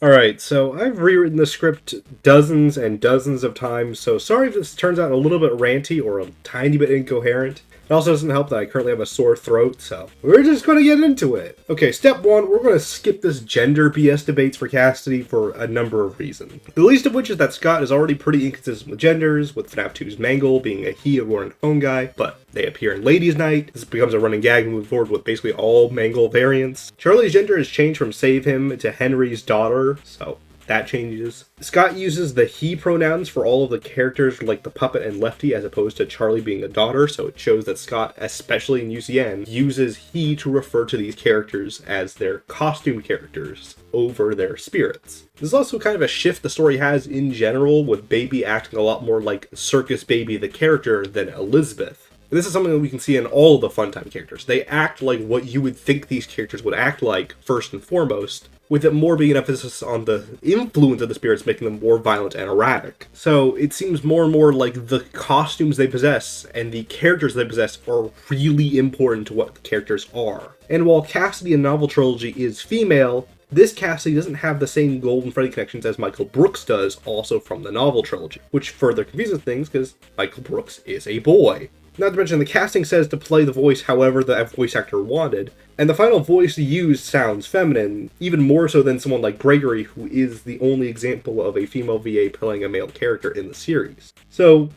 Alright, so I've rewritten the script dozens and dozens of times, so sorry if this turns out a little bit ranty or a tiny bit incoherent. It also doesn't help that I currently have a sore throat, so we're just gonna get into it. Okay, step one, we're gonna skip this gender BS debates for Cassidy for a number of reasons. The least of which is that Scott is already pretty inconsistent with genders, with FNAF 2's Mangle being a he or a phone guy, but they appear in Ladies' Night. This becomes a running gag moving forward with basically all Mangle variants. Charlie's gender has changed from Save Him to Henry's daughter, so that changes. Scott uses the he pronouns for all of the characters like the puppet and Lefty as opposed to Charlie being a daughter, so it shows that Scott, especially in UCN, uses he to refer to these characters as their costume characters over their spirits. There's also kind of a shift the story has in general, with Baby acting a lot more like Circus Baby the character than Elizabeth. This is something that we can see in all of the Funtime characters. They act like what you would think these characters would act like, first and foremost, with it more being an emphasis on the influence of the spirits making them more violent and erratic. So it seems more and more like the costumes they possess and the characters they possess are really important to what the characters are. And while Cassidy in the novel trilogy is female, this Cassidy doesn't have the same Golden Freddy connections as Michael Brooks does, also from the novel trilogy, which further confuses things because Michael Brooks is a boy. Not to mention, the casting says to play the voice however the voice actor wanted, and the final voice used sounds feminine, even more so than someone like Gregory, who is the only example of a female VA playing a male character in the series. So,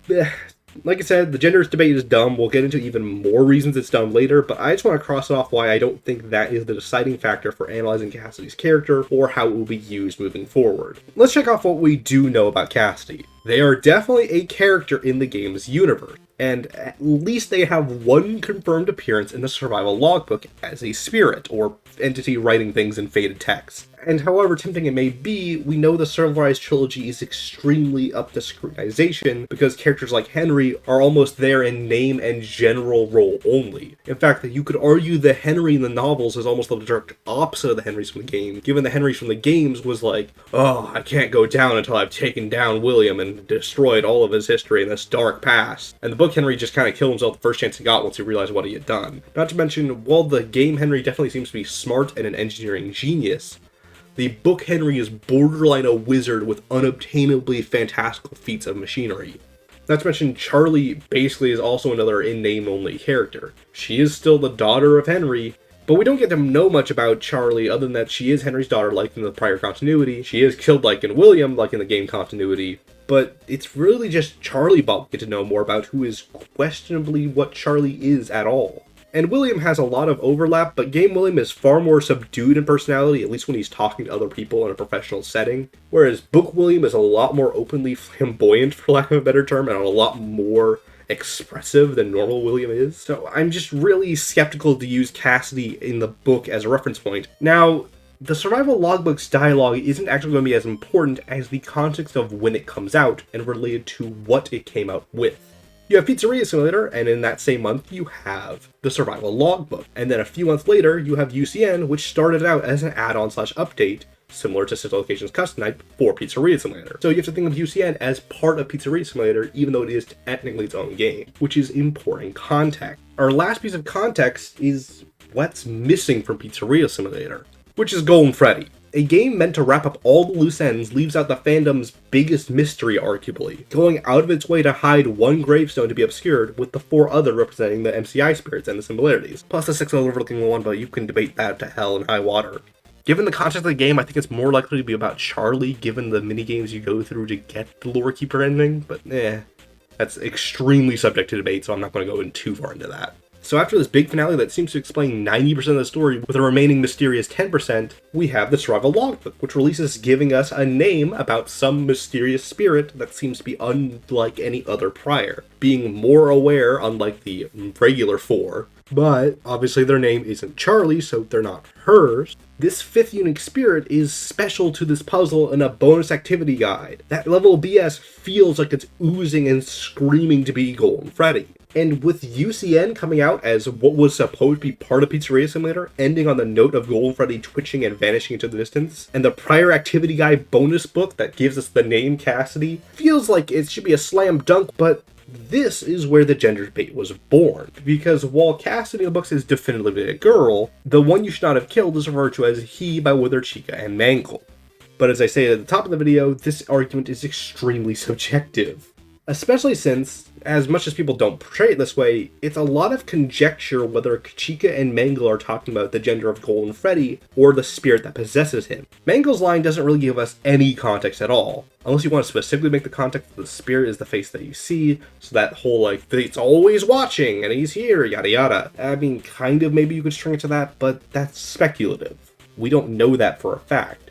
like I said, the gender debate is dumb. We'll get into even more reasons it's dumb later, but I just want to cross off why I don't think that is the deciding factor for analyzing Cassidy's character or how it will be used moving forward. Let's check off what we do know about Cassidy. They are definitely a character in the game's universe, and at least they have one confirmed appearance in the survival logbook as a spirit, or entity writing things in faded text. And however tempting it may be, we know the Survival Rise trilogy is extremely up to scrutinization because characters like Henry are almost there in name and general role only. In fact, you could argue the Henry in the novels is almost the direct opposite of the Henrys from the game, given the Henry from the games was like, oh, I can't go down until I've taken down William and destroyed all of his history in this dark past. And the book Henry just kind of killed himself the first chance he got once he realized what he had done. Not to mention, while the game Henry definitely seems to be smart and an engineering genius, the book Henry is borderline a wizard with unobtainably fantastical feats of machinery. Not to mention, Charlie basically is also another in-name only character. She is still the daughter of Henry, but we don't get to know much about Charlie other than that she is Henry's daughter like in the prior continuity, she is killed like in William like in the game continuity, but it's really just Charlie Bob we get to know more about, who is questionably what Charlie is at all. And William has a lot of overlap, but Game William is far more subdued in personality, at least when he's talking to other people in a professional setting, whereas Book William is a lot more openly flamboyant, for lack of a better term, and a lot more expressive than normal William is. So I'm just really skeptical to use Cassidy in the book as a reference point. Now, the survival logbook's dialogue isn't actually going to be as important as the context of when it comes out and related to what it came out with. You have Pizzeria Simulator, and in that same month, you have the Survival Logbook. And then a few months later, you have UCN, which started out as an add-on/update, similar to Six Locations Custom Night for Pizzeria Simulator. So you have to think of UCN as part of Pizzeria Simulator, even though it is technically its own game, which is important context. Our last piece of context is what's missing from Pizzeria Simulator, which is Golden Freddy. A game meant to wrap up all the loose ends leaves out the fandom's biggest mystery, arguably, going out of its way to hide one gravestone to be obscured, with the 4 other representing the MCI spirits and the similarities, plus the 6th overlooking one, but you can debate that to hell and high water. Given the context of the game, I think it's more likely to be about Charlie, given the minigames you go through to get the Lore Keeper ending, but that's extremely subject to debate, so I'm not going to go in too far into that. So after this big finale that seems to explain 90% of the story with the remaining mysterious 10%, we have the Survival Logbook, which releases giving us a name about some mysterious spirit that seems to be unlike any other prior, being more aware unlike the regular 4, but obviously their name isn't Charlie, so they're not hers. This 5th unique spirit is special to this puzzle in a bonus activity guide. That level of BS feels like it's oozing and screaming to be Golden Freddy. And with UCN coming out as what was supposed to be part of Pizzeria Simulator, ending on the note of Golden Freddy twitching and vanishing into the distance, and the prior activity guide bonus book that gives us the name Cassidy, feels like it should be a slam dunk, but this is where the gender debate was born. Because while Cassidy in the books is definitively a girl, the one you should not have killed is referred to as he by Wither, Chica, and Mangle. But as I say at the top of the video, this argument is extremely subjective. Especially since, as much as people don't portray it this way, it's a lot of conjecture whether Chica and Mangle are talking about the gender of Golden Freddy or the spirit that possesses him. Mangle's line doesn't really give us any context at all, unless you want to specifically make the context that the spirit is the face that you see, so that whole like, it's always watching and he's here, yada yada. I mean, kind of maybe you could string it to that, but that's speculative. We don't know that for a fact.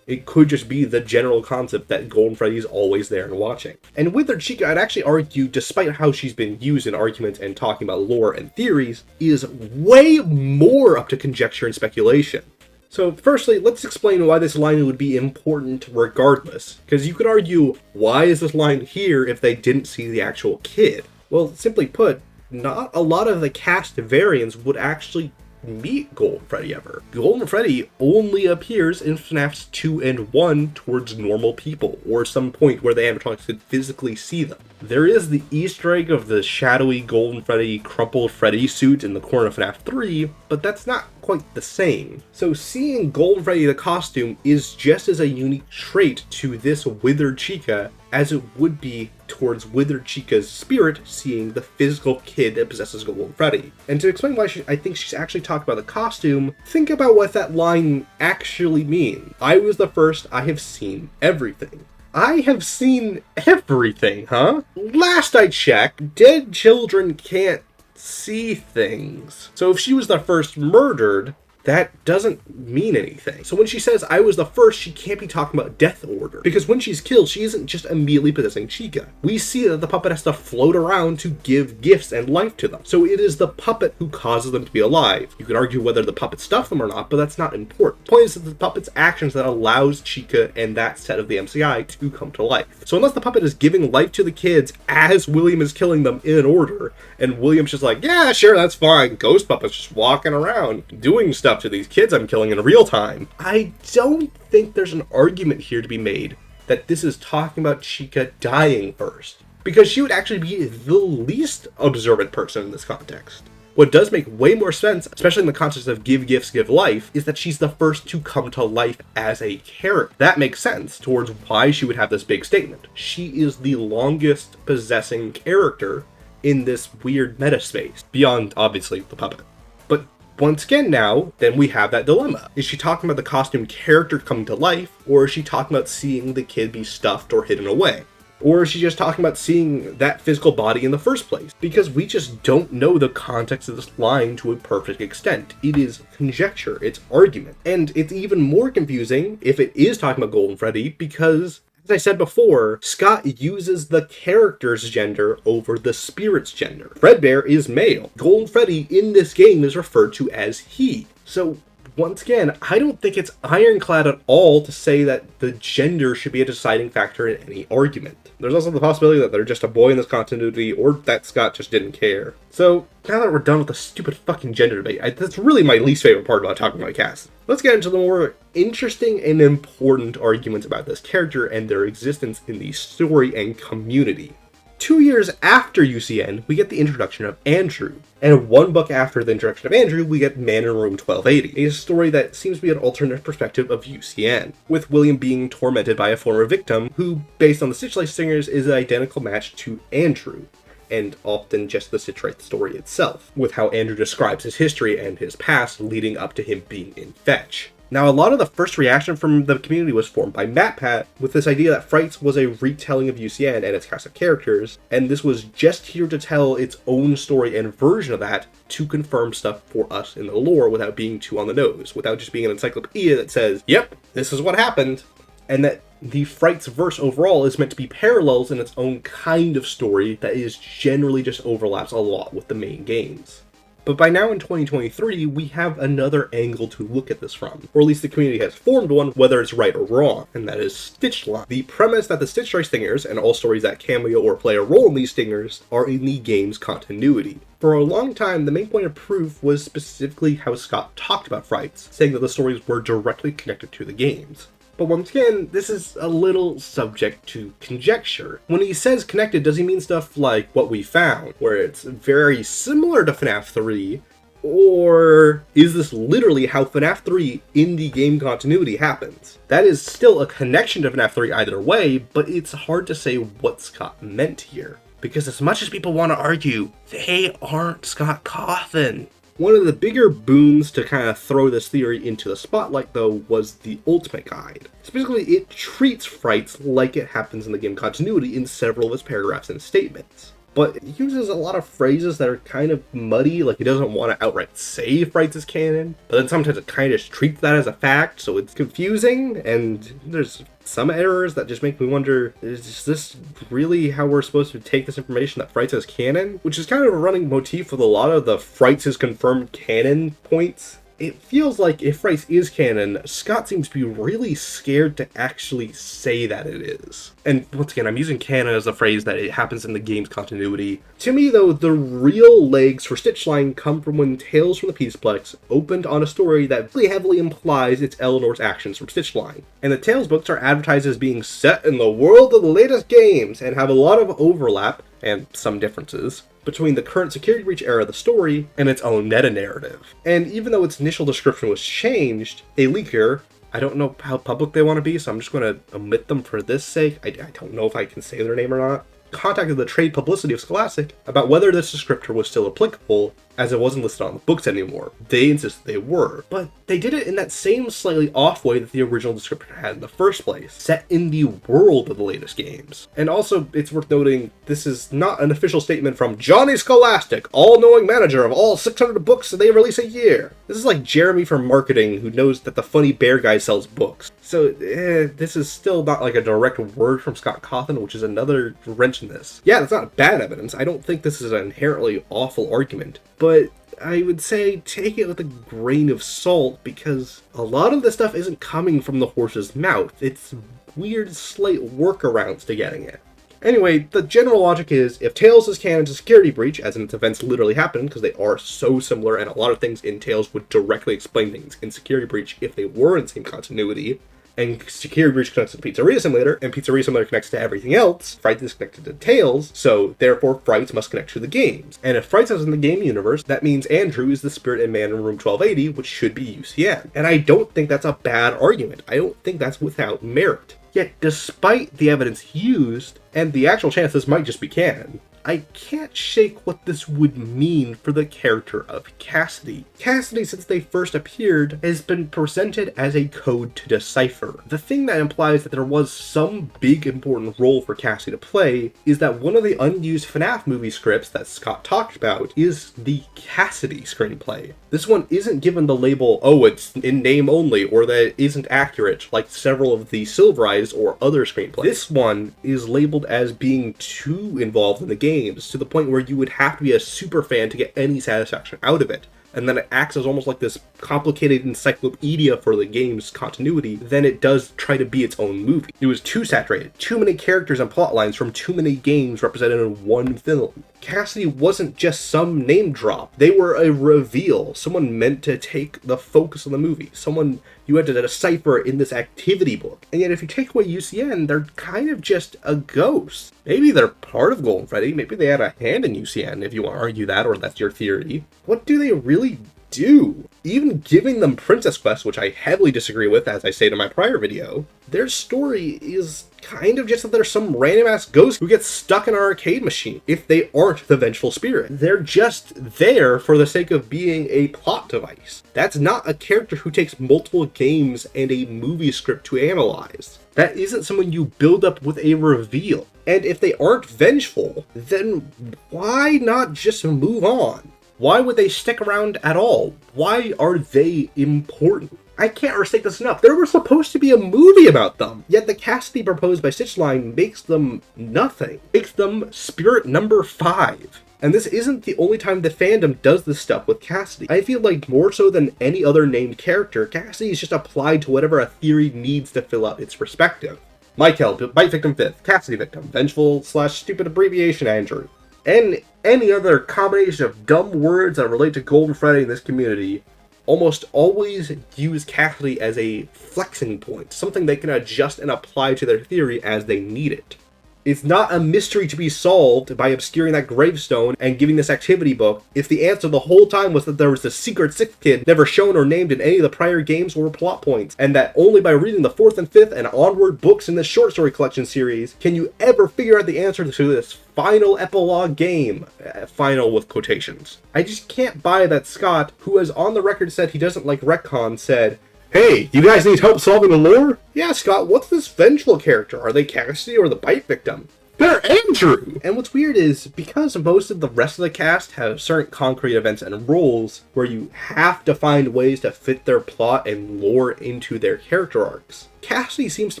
It could just be the general concept that Golden Freddy's always there and watching. And with her Chica, I'd actually argue, despite how she's been used in arguments and talking about lore and theories, is way more up to conjecture and speculation. So firstly, let's explain why this line would be important regardless, because you could argue, why is this line here if they didn't see the actual kid? Well, simply put, not a lot of the cast variants would actually meet Golden Freddy ever. Golden Freddy only appears in FNAFs 2 and 1 towards normal people, or some point where the animatronics could physically see them. There is the Easter egg of the shadowy Golden Freddy crumpled Freddy suit in the corner of FNAF 3, but that's not quite the same. So seeing Golden Freddy the costume is just as a unique trait to this withered Chica as it would be towards withered Chica's spirit seeing the physical kid that possesses Golden Freddy. And to explain why I think she's actually talking about the costume, think about what that line actually means. I was the first, I have seen everything. I have seen everything, huh? Last I checked, dead children can't see things. So if she was the first murdered, that doesn't mean anything. So when she says, I was the first, she can't be talking about death order. Because when she's killed, she isn't just immediately possessing Chica. We see that the puppet has to float around to give gifts and life to them. So it is the puppet who causes them to be alive. You could argue whether the puppet stuffed them or not, but that's not important. The point is that the puppet's actions that allows Chica and that set of the MCI to come to life. So unless the puppet is giving life to the kids as William is killing them in order, and William's just like, yeah, sure, that's fine. Ghost puppet's just walking around doing stuff to these kids I'm killing in real time. I don't think there's an argument here to be made that this is talking about Chica dying first, because she would actually be the least observant person in this context. What does make way more sense, especially in the context of give gifts, give life, is that she's the first to come to life as a character. That makes sense towards why she would have this big statement. She is the longest possessing character in this weird meta space, beyond obviously the puppet. But once again now, then we have that dilemma. Is she talking about the costume character coming to life, or is she talking about seeing the kid be stuffed or hidden away? Or is she just talking about seeing that physical body in the first place? Because we just don't know the context of this line to a perfect extent. It is conjecture, it's argument. And it's even more confusing if it is talking about Golden Freddy, because as I said before, Scott uses the character's gender over the spirit's gender. Fredbear is male. Golden Freddy in this game is referred to as he. So once again, I don't think it's ironclad at all to say that the gender should be a deciding factor in any argument. There's also the possibility that they're just a boy in this continuity, or that Scott just didn't care. So now that we're done with the stupid fucking gender debate, that's really my least favorite part about talking about Cass. Let's get into the more interesting and important arguments about this character and their existence in the story and community. 2 years after UCN, we get the introduction of Andrew. And 1 book after the introduction of Andrew, we get Man in Room 1280, a story that seems to be an alternate perspective of UCN, with William being tormented by a former victim who, based on the Stitchlight Singers, is an identical match to Andrew, and often just the Stitchlight story itself, with how Andrew describes his history and his past leading up to him being in Fetch. Now, a lot of the first reaction from the community was formed by MatPat with this idea that Frights was a retelling of UCN and its cast of characters, and this was just here to tell its own story and version of that to confirm stuff for us in the lore without being too on the nose, without just being an encyclopedia that says, yep, this is what happened, and that the Frights verse overall is meant to be parallels in its own kind of story that is generally just overlaps a lot with the main games. But by now in 2023, we have another angle to look at this from, or at least the community has formed one, whether it's right or wrong, and that is Stitchline. The premise that the Stitchlight Stingers, and all stories that cameo or play a role in these stingers, are in the game's continuity. For a long time, the main point of proof was specifically how Scott talked about Frights, saying that the stories were directly connected to the games. But once again, this is a little subject to conjecture. When he says connected, does he mean stuff like What We Found, where it's very similar to FNAF 3, Or is this literally how FNAF 3 in the game continuity happens? That is still a connection to FNAF 3 either way, but it's hard to say what Scott meant here. Because as much as people want to argue, they aren't Scott Cawthon. One of the bigger boons to kind of throw this theory into the spotlight, though, was the Ultimate Guide. Specifically, it treats frights like it happens in the game continuity in several of its paragraphs and statements. But it uses a lot of phrases that are kind of muddy, like it doesn't want to outright say frights is canon, but then sometimes it kind of just treats that as a fact, so it's confusing, and there's some errors that just make me wonder, is this really how we're supposed to take this information that frights is canon? Which is kind of a running motif with a lot of the frights is confirmed canon points. It feels like if Frights is canon, Scott seems to be really scared to actually say that it is. And once again, I'm using canon as a phrase that it happens in the game's continuity. To me, though, the real legs for Stitchline come from when Tales from the Peaceplex opened on a story that really heavily implies it's Eleanor's actions from Stitchline. And the Tales books are advertised as being set in the world of the latest games and have a lot of overlap, and some differences, between the current Security Breach era of the story and its own meta-narrative. And even though its initial description was changed, a leaker, I don't know how public they want to be, so I'm just going to omit them for this sake, I don't know if I can say their name or not, contacted the trade publicity of Scholastic about whether this descriptor was still applicable, as it wasn't listed on the books anymore. They insisted they were, but they did it in that same slightly off way that the original descriptor had in the first place, set in the world of the latest games. And also, it's worth noting, this is not an official statement from Johnny Scholastic, all-knowing manager of all 600 books that they release a year. This is like Jeremy from marketing, who knows that the funny bear guy sells books. So, this is still not like a direct word from Scott Cawthon, which is another wrench in this. Yeah, that's not bad evidence. I don't think this is an inherently awful argument, but I would say take it with a grain of salt, because a lot of this stuff isn't coming from the horse's mouth. It's weird, slight workarounds to getting it. Anyway, the general logic is, if Tales is canon to Security Breach, as in its events literally happened, because they are so similar, and a lot of things in Tales would directly explain things in Security Breach if they were in the same continuity, and Security Breach connects to Pizzeria Simulator, and Pizzeria Simulator connects to everything else, Frights is connected to Tales, so therefore Frights must connect to the games. And if Frights is in the game universe, that means Andrew is the spirit and man in room 1280, which should be UCN. And I don't think that's a bad argument. I don't think that's without merit. Yet, despite the evidence used, and the actual chance this might just be canon, I can't shake what this would mean for the character of Cassidy. Cassidy, since they first appeared, has been presented as a code to decipher. The thing that implies that there was some big important role for Cassidy to play is that one of the unused FNAF movie scripts that Scott talked about is the Cassidy screenplay. This one isn't given the label, oh, it's in name only, or that it isn't accurate, like several of the Silver Eyes or other screenplays. This one is labeled as being too involved in the game, to the point where you would have to be a super fan to get any satisfaction out of it. And then it acts as almost like this complicated encyclopedia for the game's continuity, then it does try to be its own movie. It was too saturated, too many characters and plot lines from too many games represented in one film. Cassidy wasn't just some name drop, they were a reveal, someone meant to take the focus of the movie, someone you had to decipher in this activity book. And yet if you take away UCN, they're kind of just a ghost. Maybe they're part of Golden Freddy, maybe they had a hand in UCN if you want to argue that, or that's your theory. What do they really do? Even giving them Princess Quest, which I heavily disagree with, as I said in my prior video, their story is kind of just that there's some random ass ghost who gets stuck in an arcade machine, if they aren't the vengeful spirit. They're just there for the sake of being a plot device. That's not a character who takes multiple games and a movie script to analyze. That isn't someone you build up with a reveal. And if they aren't vengeful, then why not just move on? Why would they stick around at all? Why are they important? I can't restate this enough. There was supposed to be a movie about them, yet the Cassidy proposed by Stitchline makes them nothing. Makes them spirit number 5. And this isn't the only time the fandom does this stuff with Cassidy. I feel like more so than any other named character, Cassidy is just applied to whatever a theory needs to fill out its perspective. Michael, Bite Victim 5th, Cassidy Victim, Vengeful/stupid abbreviation Andrew. And any other combination of dumb words that relate to Golden Freddy in this community almost always use Cassidy as a flexing point, something they can adjust and apply to their theory as they need it. It's not a mystery to be solved by obscuring that gravestone and giving this activity book if the answer the whole time was that there was this secret sixth kid never shown or named in any of the prior games or plot points, and that only by reading the 4th and 5th and onward books in this short story collection series can you ever figure out the answer to this final epilogue game. Final with quotations. I just can't buy that Scott, who has on the record said he doesn't like retcon, said, "Hey, you guys need help solving the lore? Yeah, Scott, what's this vengeful character? Are they Cassidy or the bite victim?" "They're Andrew!" And what's weird is, because most of the rest of the cast have certain concrete events and roles where you have to find ways to fit their plot and lore into their character arcs, Cassidy seems to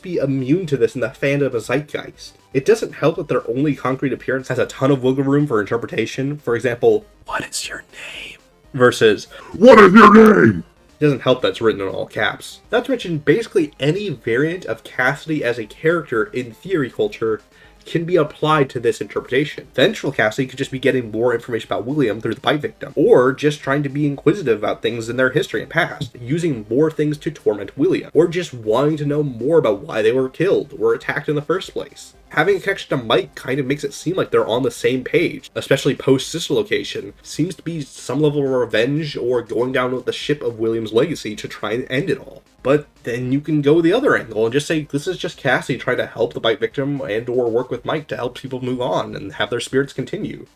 be immune to this in the fandom zeitgeist. It doesn't help that their only concrete appearance has a ton of wiggle room for interpretation. For example, "What is your name?" versus, "What is your name?" It doesn't help that's written in all caps. Not to mention, basically any variant of Cassidy as a character in theory culture can be applied to this interpretation. Vengeful Cassidy could just be getting more information about William through the bite victim, or just trying to be inquisitive about things in their history and past, using more things to torment William, or just wanting to know more about why they were killed or attacked in the first place. Having a connection to Mike kind of makes it seem like they're on the same page, especially post-sister location. Seems to be some level of revenge or going down with the ship of William's legacy to try and end it all. But then you can go the other angle and just say, this is just Cassie trying to help the bite victim and or work with Mike to help people move on and have their spirits continue.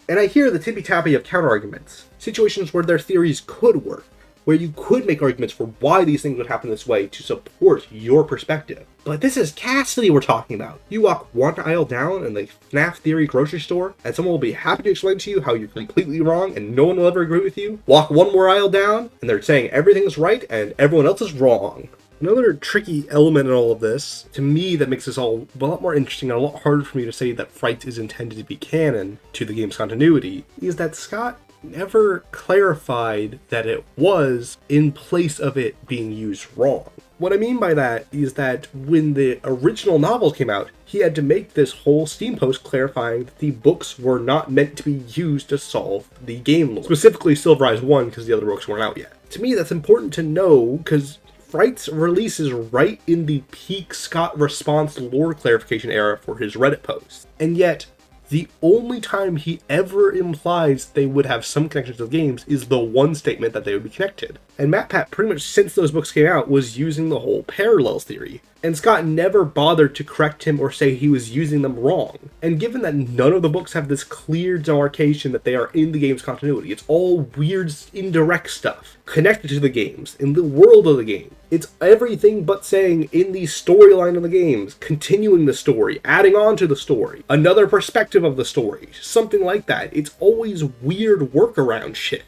And I hear the tippy-tappy of counter-arguments, situations where their theories could work, where you could make arguments for why these things would happen this way to support your perspective. But this is Cassidy we're talking about. You walk one aisle down in the FNAF Theory grocery store, and someone will be happy to explain to you how you're completely wrong and no one will ever agree with you. Walk one more aisle down, and they're saying everything's right and everyone else is wrong. Another tricky element in all of this, to me, that makes this all a lot more interesting and a lot harder for me to say that Fright is intended to be canon to the game's continuity, is that Scott never clarified that it was in place of it being used wrong. What I mean by that is that when the original novels came out, he had to make this whole Steam post clarifying that the books were not meant to be used to solve the game lore. Specifically Silver Eyes 1, because the other books weren't out yet. To me, that's important to know, because Fright's release is right in the peak Scott response lore clarification era for his Reddit posts. And yet, the only time he ever implies they would have some connection to the games is the one statement that they would be connected. And MatPat, pretty much since those books came out, was using the whole parallels theory. And Scott never bothered to correct him or say he was using them wrong. And given that none of the books have this clear demarcation that they are in the game's continuity, it's all weird, indirect stuff connected to the games, in the world of the game. It's everything but saying in the storyline of the games, continuing the story, adding on to the story, another perspective of the story, something like that. It's always weird workaround shit.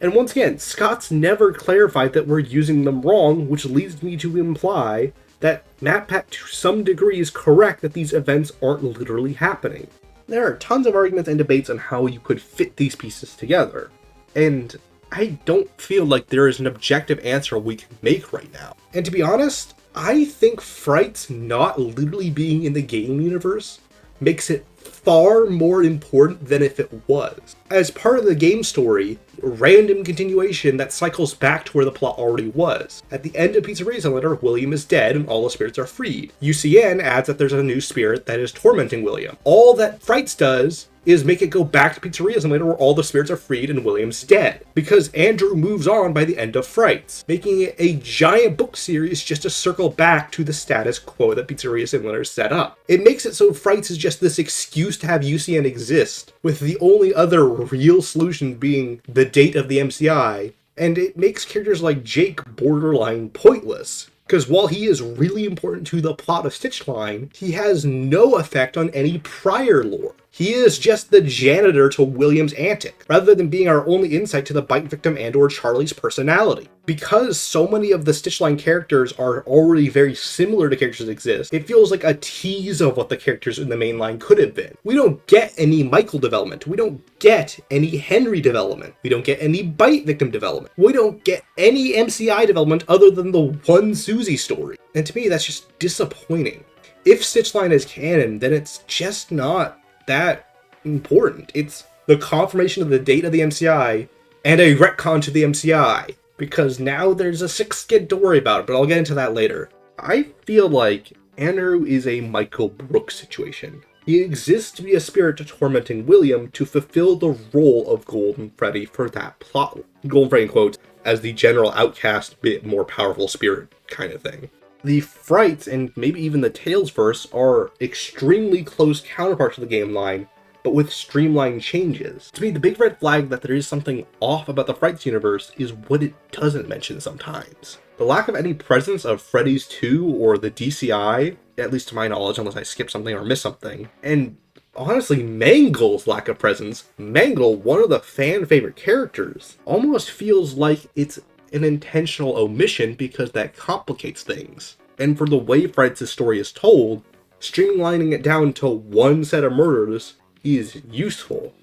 And once again, Scott's never clarified that we're using them wrong, which leads me to imply that MatPat to some degree is correct that these events aren't literally happening. There are tons of arguments and debates on how you could fit these pieces together, and I don't feel like there is an objective answer we can make right now. And to be honest, I think Fright's not literally being in the game universe makes it far more important than if it was. As part of the game story, random continuation that cycles back to where the plot already was. At the end of Pizzeria Simulator, William is dead and all the spirits are freed. UCN adds that there's a new spirit that is tormenting William. All that Frights does is make it go back to Pizzeria Simulator where all the spirits are freed and William's dead. Because Andrew moves on by the end of Frights, making it a giant book series just to circle back to the status quo that Pizzeria Simulator set up. It makes it so Frights is just this excuse to have UCN exist, with the only other real solution being the date of the MCI, and it makes characters like Jake borderline pointless. Because while he is really important to the plot of Stitchline, he has no effect on any prior lore. He is just the janitor to William's antic, rather than being our only insight to the bite victim and or Charlie's personality. Because so many of the Stitchline characters are already very similar to characters that exist, it feels like a tease of what the characters in the main line could have been. We don't get any Michael development. We don't get any Henry development. We don't get any bite victim development. We don't get any MCI development other than the one Susie story. And to me, that's just disappointing. If Stitchline is canon, then it's just not that important. It's the confirmation of the date of the MCI and a retcon to the MCI, because now there's a sixth kid to worry about, but I'll get into that later. I feel like Andrew is a Michael Brooks situation. He exists to be a spirit tormenting William to fulfill the role of Golden Freddy for that plot. Golden Freddy, in quotes, as the general outcast, bit more powerful spirit kind of thing. The Frights, and maybe even the Tales verse, are extremely close counterparts of the game line, but with streamlined changes. To me, the big red flag that there is something off about the Frights universe is what it doesn't mention sometimes. The lack of any presence of Freddy's 2 or the DCI, at least to my knowledge, unless I skip something or miss something, and honestly, Mangle's lack of presence, Mangle, one of the fan favorite characters, almost feels like it's an intentional omission because that complicates things. And for the way Frights' story is told, streamlining it down to one set of murders is useful.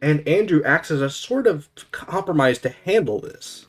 And Andrew acts as a sort of compromise to handle this.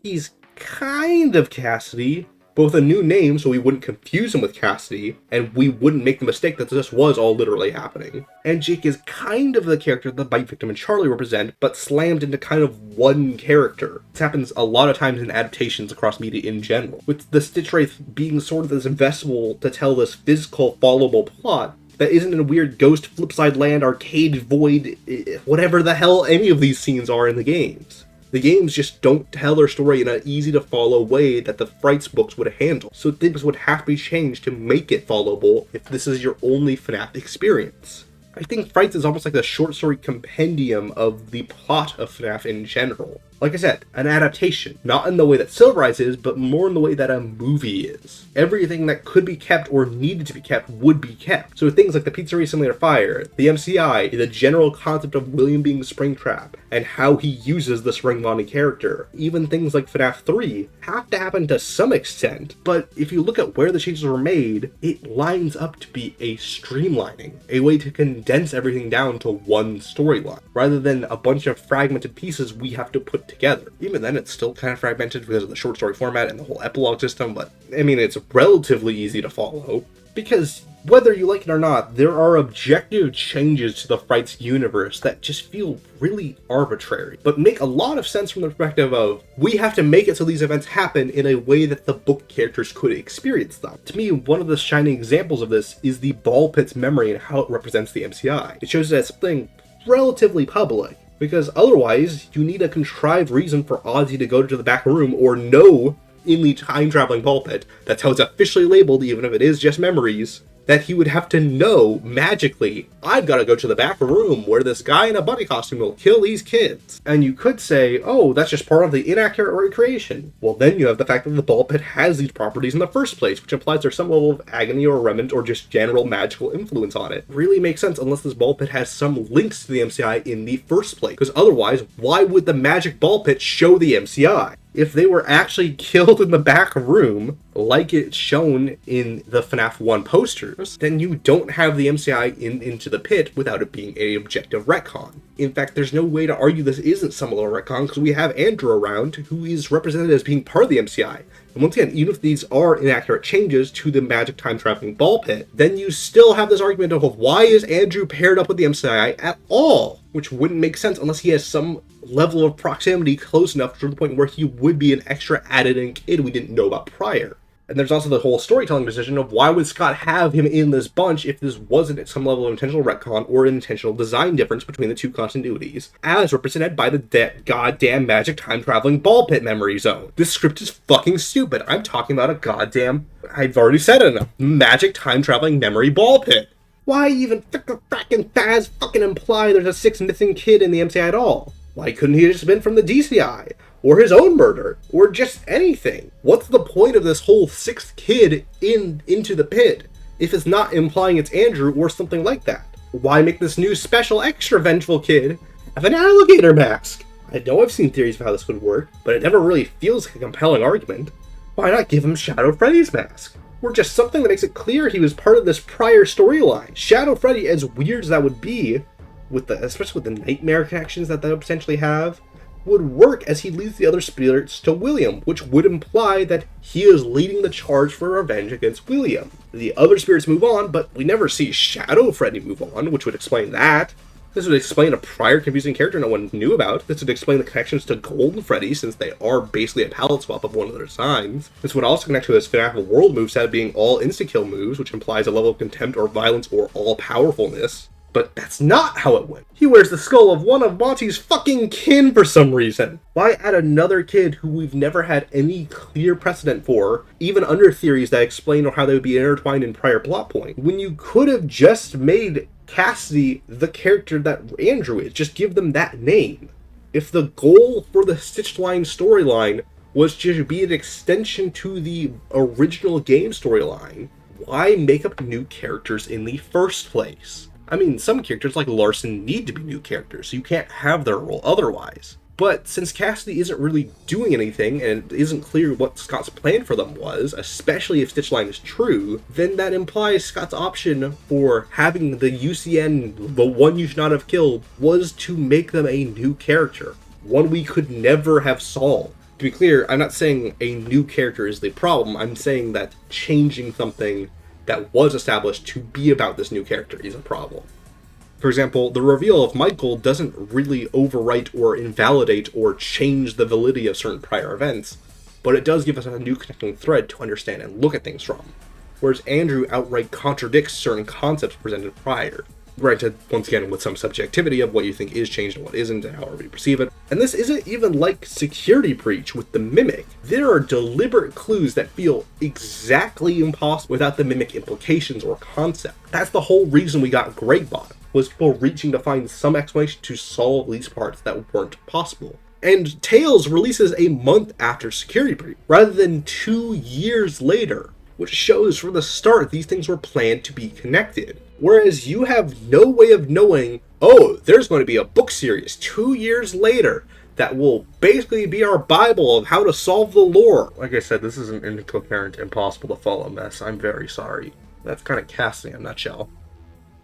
He's kind of Cassidy, but with a new name so we wouldn't confuse him with Cassidy, and we wouldn't make the mistake that this was all literally happening. And Jake is kind of the character the bite victim and Charlie represent, but slammed into kind of one character. This happens a lot of times in adaptations across media in general, with the Stitch Wraith being sort of this vessel to tell this physical, followable plot that isn't in a weird Ghost Flipside Land arcade void, whatever the hell any of these scenes are in the games. The games just don't tell their story in an easy-to-follow way that the Frights books would handle, so things would have to be changed to make it followable if this is your only FNAF experience. I think Frights is almost like the short story compendium of the plot of FNAF in general. Like I said, an adaptation, not in the way that Silver Eyes is, but more in the way that a movie is. Everything that could be kept or needed to be kept would be kept. So things like the Pizzeria Simulator Fire, the MCI, the general concept of William being Springtrap, and how he uses the Spring Bonnie character, even things like FNAF 3, have to happen to some extent, but if you look at where the changes were made, it lines up to be a streamlining, a way to condense everything down to one storyline, rather than a bunch of fragmented pieces we have to put together. Even then, it's still kind of fragmented because of the short story format and the whole epilogue system, but I mean, it's relatively easy to follow. Because whether you like it or not, there are objective changes to the Frights universe that just feel really arbitrary, but make a lot of sense from the perspective of, we have to make it so these events happen in a way that the book characters could experience them. To me, one of the shining examples of this is the ball pit's memory and how it represents the MCI. It shows it as something relatively public, because otherwise, you need a contrived reason for Ozzy to go to the back room or know in the time-traveling ball pit, that's how it's officially labeled, even if it is just memories, that he would have to know magically, I've got to go to the back room where this guy in a bunny costume will kill these kids. And you could say, oh, that's just part of the inaccurate recreation. Well, then you have the fact that the ball pit has these properties in the first place, which implies there's some level of agony or remnant or just general magical influence on it. Really makes sense unless this ball pit has some links to the MCI in the first place, because otherwise, why would the magic ball pit show the MCI? If they were actually killed in the back room, like it's shown in the FNAF 1 posters, then you don't have the MCI into the pit without it being an objective retcon. In fact, there's no way to argue this isn't some little retcon because we have Andrew around, who is represented as being part of the MCI. And once again, even if these are inaccurate changes to the magic time-traveling ball pit, then you still have this argument of why is Andrew paired up with the MCI at all? Which wouldn't make sense unless he has some level of proximity close enough to the point where he would be an extra added-in kid we didn't know about prior. And there's also the whole storytelling decision of why would Scott have him in this bunch if this wasn't some level of intentional retcon or an intentional design difference between the two continuities, as represented by the goddamn magic time-traveling ball pit memory zone. This script is fucking stupid. I'm talking about a goddamn, I've already said it enough, magic time-traveling memory ball pit. Why even frickin' Faz fucking imply there's a sixth missing kid in the MCI at all? Why couldn't he have just been from the DCI? Or his own murder, or just anything. What's the point of this whole sixth kid into the pit if it's not implying it's Andrew or something like that? Why make this new special extra vengeful kid have an alligator mask? I know I've seen theories of how this would work, but it never really feels like a compelling argument. Why not give him Shadow Freddy's mask? Or just something that makes it clear he was part of this prior storyline. Shadow Freddy, as weird as that would be, especially with the nightmare connections that would potentially have, would work as he leads the other spirits to William, which would imply that he is leading the charge for revenge against William. The other spirits move on, but we never see Shadow Freddy move on, which would explain that. This would explain a prior confusing character no one knew about. This would explain the connections to Gold and Freddy, since they are basically a palette swap of one of their designs. This would also connect to his FNAF World moveset being all insta-kill moves, which implies a level of contempt or violence or all-powerfulness. But that's not how it went. He wears the skull of one of Monty's fucking kin for some reason. Why add another kid who we've never had any clear precedent for, even under theories that explain how they would be intertwined in prior plot point, when you could have just made Cassidy the character that Andrew is? Just give them that name. If the goal for the Stitched Line storyline was to be an extension to the original game storyline, why make up new characters in the first place? I mean, some characters like Larson need to be new characters, so you can't have their role otherwise. But since Cassidy isn't really doing anything, and it isn't clear what Scott's plan for them was, especially if Stitch Line is true, then that implies Scott's option for having the UCN, the one you should not have killed, was to make them a new character. One we could never have solved. To be clear, I'm not saying a new character is the problem, I'm saying that changing something that was established to be about this new character is a problem. For example, the reveal of Michael doesn't really overwrite or invalidate or change the validity of certain prior events, but it does give us a new connecting thread to understand and look at things from, whereas Andrew outright contradicts certain concepts presented prior. Granted, once again, with some subjectivity of what you think is changed and what isn't, and however you perceive it. And this isn't even like Security Breach with the Mimic. There are deliberate clues that feel exactly impossible without the Mimic implications or concept. That's the whole reason we got Greatbot, was people reaching to find some explanation to solve these parts that weren't possible. And Tales releases a month after Security Breach, rather than 2 years later, which shows from the start these things were planned to be connected. Whereas you have no way of knowing, oh, there's going to be a book series 2 years later that will basically be our Bible of how to solve the lore. Like I said, this is an incoherent, impossible to follow mess. I'm very sorry. That's kind of Cassidy in a nutshell.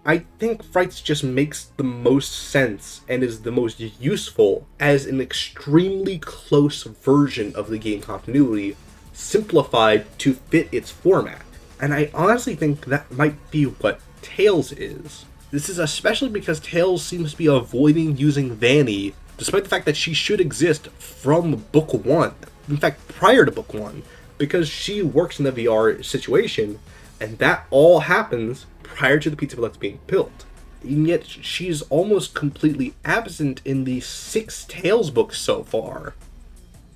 I think Frights just makes the most sense and is the most useful as an extremely close version of the game continuity, simplified to fit its format. And I honestly think that might be what Tales is. This is especially because Tales seems to be avoiding using Vanny, despite the fact that she should exist from Book 1. In fact, prior to Book 1, because she works in the VR situation, and that all happens prior to the Pizza Deluxe being built. And yet, she's almost completely absent in the 6 Tales books so far.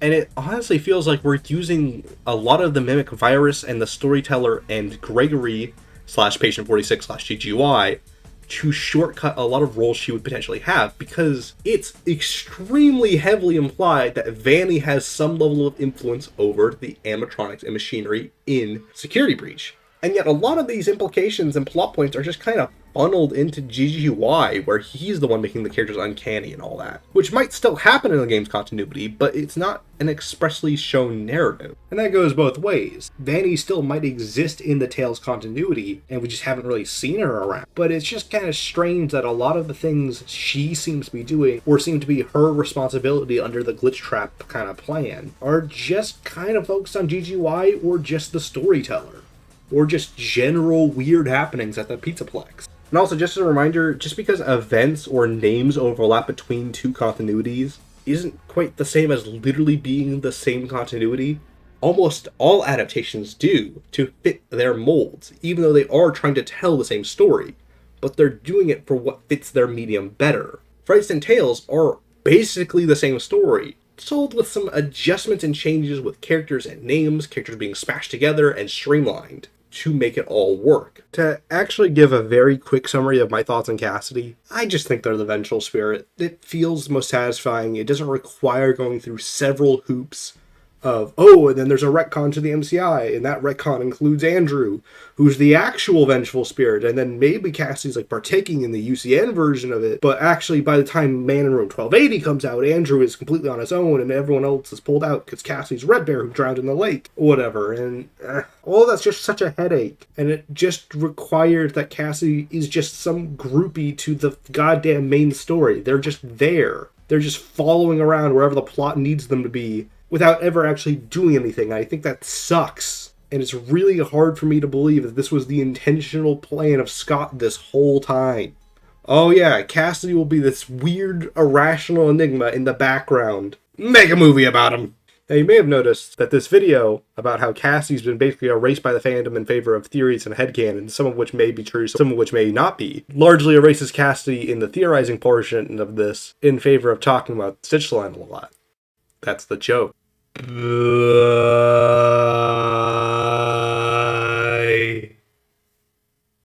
And it honestly feels like we're using a lot of the Mimic Virus and the Storyteller and Gregory / Patient 46 / GGY to shortcut a lot of roles she would potentially have, because it's extremely heavily implied that Vanny has some level of influence over the animatronics and machinery in Security Breach. And yet a lot of these implications and plot points are just kind of funneled into GGY, where he's the one making the characters uncanny and all that. Which might still happen in the game's continuity, but it's not an expressly shown narrative. And that goes both ways. Vanny still might exist in the Tales continuity, and we just haven't really seen her around. But it's just kind of strange that a lot of the things she seems to be doing, or seem to be her responsibility under the Glitch Trap kind of plan, are just kind of focused on GGY or just the Storyteller, or just general weird happenings at the Pizzaplex. And also, just as a reminder, just because events or names overlap between two continuities isn't quite the same as literally being the same continuity. Almost all adaptations do, to fit their molds, even though they are trying to tell the same story, but they're doing it for what fits their medium better. Frights and Tales are basically the same story, told with some adjustments and changes with characters and names, characters being smashed together and streamlined to make it all work. To actually give a very quick summary of my thoughts on Cassidy, I just think they're the vengeful spirit. It feels most satisfying. It doesn't require going through several hoops of, oh, and then there's a retcon to the MCI, and that retcon includes Andrew, who's the actual vengeful spirit, and then maybe Cassidy's like partaking in the UCN version of it, but actually by the time Man in Room 1280 comes out, Andrew is completely on his own, and everyone else is pulled out because Cassidy's Red Bear who drowned in the lake, whatever, and all that's just such a headache, and it just required that Cassidy is just some groupie to the goddamn main story. They're just there. They're just following around wherever the plot needs them to be, without ever actually doing anything. I think that sucks. And it's really hard for me to believe that this was the intentional plan of Scott this whole time. Oh yeah, Cassidy will be this weird, irrational enigma in the background. Make a movie about him! Now, you may have noticed that this video about how Cassie's been basically erased by the fandom in favor of theories and headcanon, some of which may be true, some of which may not be, largely erases Cassidy in the theorizing portion of this in favor of talking about Stitch Line a lot. That's the joke.